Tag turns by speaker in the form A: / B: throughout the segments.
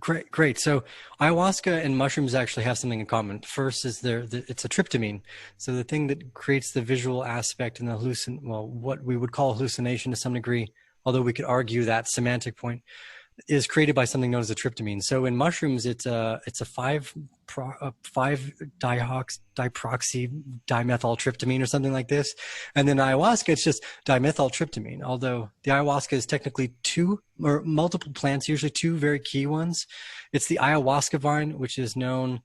A: Great, great. So ayahuasca and mushrooms actually have something in common. First is it's a tryptamine. So the thing that creates the visual aspect and the what we would call hallucination to some degree, although we could argue that semantic point, is created by something known as a tryptamine. So in mushrooms, it's a 5 diproxy dimethyltryptamine or something like this. And then ayahuasca, it's just dimethyltryptamine. Although the ayahuasca is technically two or multiple plants, usually two very key ones. It's the ayahuasca vine, which is known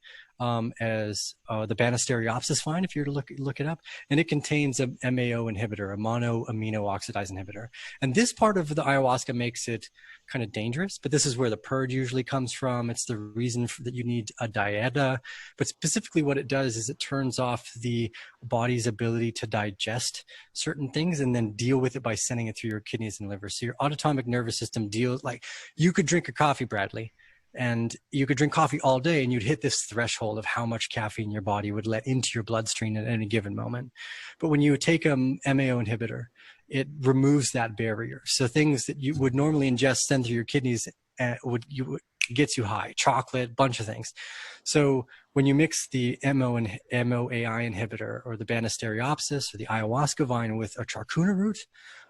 A: as the Banisteriopsis vine, if you were to look it up, and it contains a MAO inhibitor, a monoamino oxidase inhibitor. And this part of the ayahuasca makes it kind of dangerous, but this is where the purge usually comes from. It's the reason that you need a dieta, but specifically what it does is it turns off the body's ability to digest certain things and then deal with it by sending it through your kidneys and liver. So your autonomic nervous system deals, like you could drink a coffee, Bradley, and you could drink coffee all day and you'd hit this threshold of how much caffeine your body would let into your bloodstream at any given moment. But when you take a MAO inhibitor, it removes that barrier. So things that you would normally ingest, send through your kidneys, gets you high. Chocolate, bunch of things. So when you mix the MOAI inhibitor or the Banisteriopsis or the ayahuasca vine with a charcuna root,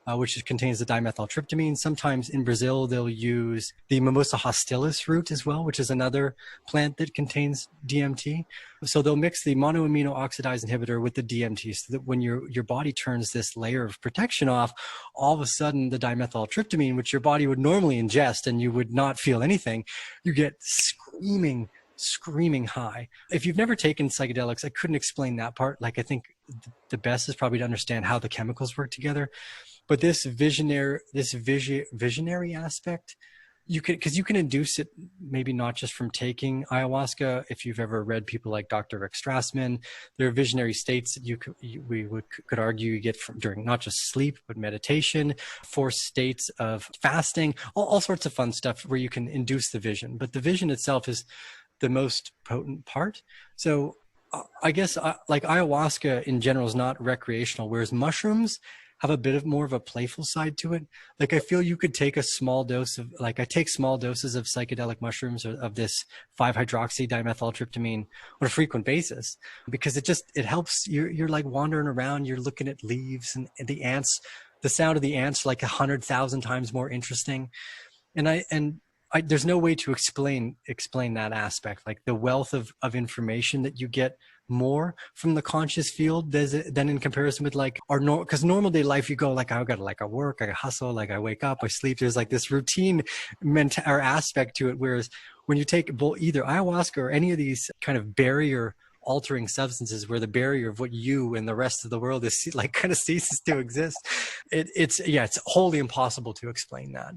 A: which contains the dimethyltryptamine. Sometimes in Brazil, they'll use the Mimosa hostilis root as well, which is another plant that contains DMT. So they'll mix the monoamino oxidase inhibitor with the DMT so that when your body turns this layer of protection off, all of a sudden the dimethyltryptamine, which your body would normally ingest and you would not feel anything, you get screaming high. If you've never taken psychedelics, I couldn't explain that part. Like, I think the best is probably to understand how the chemicals work together. But this visionary aspect, because you can induce it, maybe not just from taking ayahuasca. If you've ever read people like Dr. Rick Strassman, there are visionary states that we could argue you get from during not just sleep, but meditation, forced states of fasting, all sorts of fun stuff where you can induce the vision. But the vision itself is the most potent part. So I guess like ayahuasca in general is not recreational, whereas mushrooms have a bit of more of a playful side to it. Like, I feel you could take a small dose of, like, I take small doses of psychedelic mushrooms or of this 5-hydroxy dimethyltryptamine on a frequent basis, because it helps you're like wandering around, you're looking at leaves and the ants, the sound of the ants, like 100,000 times more interesting. And there's no way to explain that aspect, like the wealth of information that you get more from the conscious field than in comparison with like because normal day life, you go like, I work, I hustle, like I wake up, I sleep. There's like this routine or aspect to it. Whereas when you take either ayahuasca or any of these kind of barrier altering substances where the barrier of what you and the rest of the world is like kind of ceases to exist, it's wholly impossible to explain that.